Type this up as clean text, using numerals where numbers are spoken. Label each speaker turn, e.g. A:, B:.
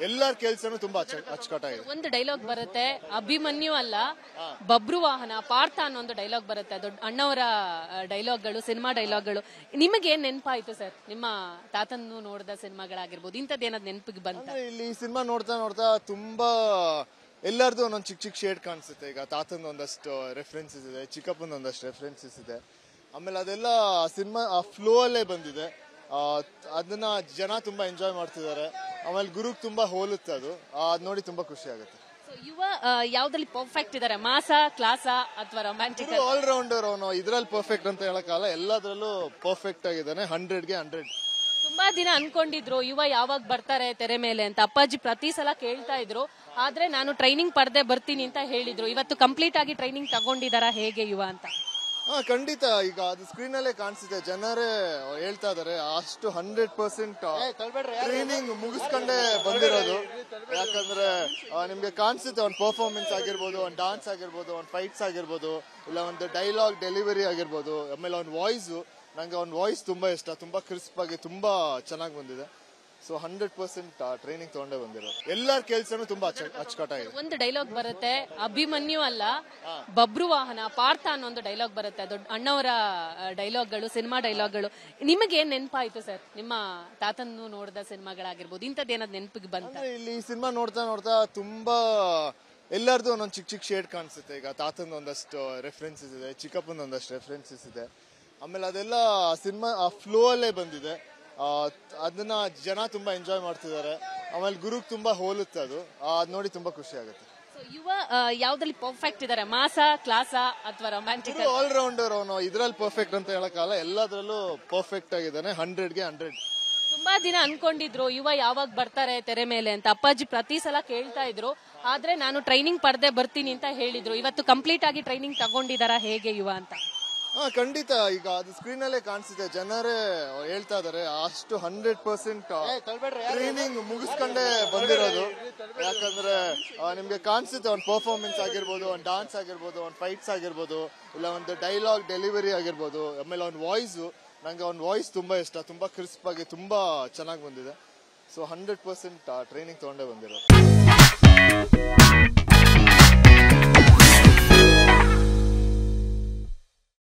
A: ಎಲ್ಲರ ಕೆಲಸನೂ ತುಂಬಾ ಅಚ್ಚುಕಟ್ಟಾಗಿದೆ.
B: ಒಂದು ಡೈಲಾಗ್ ಬರುತ್ತೆ, ಅಭಿಮನ್ಯು ಅಲ್ಲ ಬಬ್ರು ವಾಹನ ಪಾರ್ಥ ಅನ್ನೋ ಒಂದು ಡೈಲಾಗ್ ಬರುತ್ತೆ. ದೊಡ್ಡ ಅಣ್ಣವರ ಡೈಲಾಗ್ಗಳು, ಸಿನಿಮಾ ಡೈಲಾಗ್ಗಳು. ನಿಮಗೆ ಏನ್ ನೆನಪಾಯ್ತು ಸರ್? ನಿಮ್ಮ ತಾತನ್ನು ನೋಡಿದ ಸಿನಿಮಾಗಳಾಗಿರ್ಬೋದು, ಇಂಥದ್ದೇನಾದ್ ನೆನಪಿಗೆ ಬಂತ?
A: ಇಲ್ಲಿ ಸಿನಿಮಾ ನೋಡ್ತಾ ನೋಡ್ತಾ ತುಂಬಾ ಎಲ್ಲರದು ಒಂದೊಂದು ಚಿಕ್ಕ ಚಿಕ್ಕ ಶೇಡ್ ಕಾಣಿಸುತ್ತೆ. ಈಗ ತಾತಂದ ಒಂದಷ್ಟು ರೆಫರೆನ್ಸಸ್ ಇದೆ, ಚಿಕ್ಕಪ್ಪನ ಒಂದಷ್ಟು ರೆಫರೆನ್ಸಸ್ ಇದೆ. ಆಮೇಲೆ ಅದೆಲ್ಲ ಸಿನಿಮಾ ಆ ಫ್ಲೋ ಅಲ್ಲೇ ಬಂದಿದೆ. ಅದನ್ನ ಜನ ತುಂಬಾ ಎಂಜಾಯ್ ಮಾಡ್ತಿದ್ದಾರೆ. ಆಮೇಲೆ ಗುರುಗ್ ತುಂಬಾ ಹೋಲುತ್ತೆ ಅದು ನೋಡಿ ತುಂಬಾ ಖುಷಿ ಆಗುತ್ತೆ.
B: ಯುವ ಯಾವ್ದ್ರಲ್ಲಿ ಪರ್ಫೆಕ್ಟ್ ಇದಾರೆ? ಮಾಸ, ಕ್ಲಾಸ ಅಥವಾ ರೊಮ್ಯಾಂಟಿಕ್?
A: ಆಲ್ ರೌಂಡರ್ ಅವನು. ಇದ್ರಲ್ಲಿ ಪರ್ಫೆಕ್ಟ್ ಅಂತ ಹೇಳಕ್ಕಾಗಲ್ಲ, ಎಲ್ಲದ್ರಲ್ಲೂ ಪರ್ಫೆಕ್ಟ್ ಆಗಿದ್ದಾನೆ. 100ಗೆ 100.
B: ತುಂಬಾ ದಿನ ಅನ್ಕೊಂಡಿದ್ರು ಯುವ ಯಾವಾಗ ಬರ್ತಾರೆ ತೆರೆ ಮೇಲೆ ಅಂತ. ಅಪ್ಪಾಜಿ ಪ್ರತಿ ಸಲ ಕೇಳ್ತಾ ಇದ್ರು, ಆದ್ರೆ ನಾನು ಟ್ರೈನಿಂಗ್ ಪಡೆದೇ ಬರ್ತೀನಿ ಅಂತ ಹೇಳಿದ್ರು. ಇವತ್ತು ಕಂಪ್ಲೀಟ್ ಆಗಿ ಟ್ರೈನಿಂಗ್ ತಗೊಂಡಿದಾರ ಹೇಗೆ ಯುವ ಅಂತ?
A: ಖಂಡಿತ. ಈಗ ಅದು ಸ್ಕ್ರೀನ್ ಅಲ್ಲೇ ಕಾಣಿಸುತ್ತೆ, ಜನರೇ ಹೇಳ್ತಾ ಇದಾರೆ. ಅಷ್ಟು 100% ಟ್ರೈನಿಂಗ್ ಮುಗಿಸ್ಕೊಂಡೇ ಬಂದಿರೋದು. ಯಾಕಂದ್ರೆ ನಿಮ್ಗೆ ಕಾಣಿಸುತ್ತೆ, ಒಂದು ಪರ್ಫಾರ್ಮೆನ್ಸ್ ಆಗಿರ್ಬೋದು, ಒಂದು ಡಾನ್ಸ್ ಆಗಿರ್ಬೋದು, ಒಂದು ಫೈಟ್ಸ್ ಆಗಿರ್ಬೋದು, ಇಲ್ಲ ಒಂದು ಡೈಲಾಗ್ ಡೆಲಿವರಿ ಆಗಿರ್ಬೋದು. ಆಮೇಲೆ ಅವ್ನ ವಾಯ್ಸು, ನಂಗೆ ಅವ್ನ ವಾಯ್ಸ್ ತುಂಬಾ ಇಷ್ಟ. ತುಂಬಾ ಕ್ರಿಸ್ಪ್ ಆಗಿ ತುಂಬಾ ಚೆನ್ನಾಗಿ ಬಂದಿದೆ. ಸೊ 100% ಟ್ರೈನಿಂಗ್ ತಗೊಂಡೇ ಬಂದಿರೋದು. ಎಲ್ಲರ ಕೆಲಸನೂ ತುಂಬಾ ಅಚ್ಚುಕಟ್ಟಾಗಿದೆ.
B: ಒಂದು ಡೈಲಾಗ್ ಬರುತ್ತೆ, ಅಭಿಮನ್ಯು ಅಲ್ಲ ಬಬ್ರು ವಾಹನ ಪಾರ್ಥ ಅನ್ನೋ ಒಂದು ಡೈಲಾಗ್ ಬರುತ್ತೆ. ದೊಡ್ಡ ಅಣ್ಣವರ ಡೈಲಾಗ್ಗಳು, ಸಿನಿಮಾ ಡೈಲಾಗ್ಗಳು. ನಿಮಗೆ ಏನ್ ನೆನಪಾಯ್ತು ಸರ್? ನಿಮ್ಮ ತಾತನ್ನು ನೋಡಿದ ಸಿನಿಮಾಗಳಾಗಿರ್ಬೋದು, ಇಂಥದ್ದೇನಾದ್ ನೆನಪಿಗೆ ಬಂತ?
A: ಇಲ್ಲಿ ಸಿನಿಮಾ ನೋಡ್ತಾ ನೋಡ್ತಾ ತುಂಬಾ ಎಲ್ಲರದು ಒಂದೊಂದು ಚಿಕ್ಕ ಚಿಕ್ಕ ಶೇಡ್ ಕಾಣಿಸುತ್ತೆ. ಈಗ ತಾತಂದ ಒಂದಷ್ಟು ರೆಫರೆನ್ಸಸ್ ಇದೆ, ಚಿಕ್ಕಪ್ಪನ ಒಂದಷ್ಟು ರೆಫರೆನ್ಸಸ್ ಇದೆ. ಆಮೇಲೆ ಅದೆಲ್ಲ ಸಿನಿಮಾ ಆ ಫ್ಲೋ ಅಲ್ಲೇ ಬಂದಿದೆ. ಅದನ್ನ ಜನ ತುಂಬಾ ಎಂಜಾಯ್ ಮಾಡ್ತಿದ್ದಾರೆ. ಆಮೇಲೆ ಗುರುಗ್ ತುಂಬಾ ಹೋಲುತ್ತೆ ಅದು ನೋಡಿ ತುಂಬಾ ಖುಷಿ ಆಗುತ್ತೆ.
B: ಯುವ ಯಾವ್ದ್ರಲ್ಲಿ ಪರ್ಫೆಕ್ಟ್ ಇದಾರೆ? ಮಾಸ, ಕ್ಲಾಸ ಅಥವಾ ರೊಮ್ಯಾಂಟಿಕ್?
A: ಆಲ್ ರೌಂಡರ್ ಅವನು. ಇದ್ರಲ್ಲಿ ಪರ್ಫೆಕ್ಟ್ ಅಂತ ಹೇಳಕ್ಕಾಗಲ್ಲ, ಎಲ್ಲದ್ರಲ್ಲೂ ಪರ್ಫೆಕ್ಟ್ ಆಗಿದ್ದಾನೆ. 100ಗೆ 100.
B: ತುಂಬಾ ದಿನ ಅನ್ಕೊಂಡಿದ್ರು ಯುವ ಯಾವಾಗ ಬರ್ತಾರೆ ತೆರೆ ಮೇಲೆ ಅಂತ. ಅಪ್ಪಾಜಿ ಪ್ರತಿ ಸಲ ಕೇಳ್ತಾ ಇದ್ರು, ಆದ್ರೆ ನಾನು ಟ್ರೈನಿಂಗ್ ಪಡೆದೇ ಬರ್ತೀನಿ ಅಂತ ಹೇಳಿದ್ರು. ಇವತ್ತು ಕಂಪ್ಲೀಟ್ ಆಗಿ ಟ್ರೈನಿಂಗ್ ತಗೊಂಡಿದಾರ ಹೇಗೆ ಯುವ ಅಂತ?
A: ಖಂಡಿತ. ಈಗ ಅದು ಸ್ಕ್ರೀನ್ ಅಲ್ಲೇ ಕಾಣಿಸುತ್ತೆ, ಜನರೇ ಹೇಳ್ತಾ ಇದಾರೆ. ಅಷ್ಟು 100% ಟ್ರೈನಿಂಗ್ ಮುಗಿಸ್ಕೊಂಡೇ ಬಂದಿರೋದು. ಯಾಕಂದ್ರೆ ನಿಮ್ಗೆ ಕಾಣಿಸುತ್ತೆ, ಒಂದು ಪರ್ಫಾರ್ಮೆನ್ಸ್ ಆಗಿರ್ಬೋದು, ಒಂದು ಡಾನ್ಸ್ ಆಗಿರ್ಬೋದು, ಒಂದು ಫೈಟ್ಸ್ ಆಗಿರ್ಬೋದು, ಇಲ್ಲ ಒಂದು ಡೈಲಾಗ್ ಡೆಲಿವರಿ ಆಗಿರ್ಬೋದು. ಆಮೇಲೆ ಅವ್ನ ವಾಯ್ಸು, ನಂಗೆ ಅವ್ನ ವಾಯ್ಸ್ ತುಂಬಾ ಇಷ್ಟ. ತುಂಬಾ ಕ್ರಿಸ್ಪ್ ಆಗಿ ತುಂಬಾ ಚೆನ್ನಾಗಿ ಬಂದಿದೆ. ಸೊ 100% ಟ್ರೈನಿಂಗ್ ತಗೊಂಡೇ ಬಂದಿರೋದು.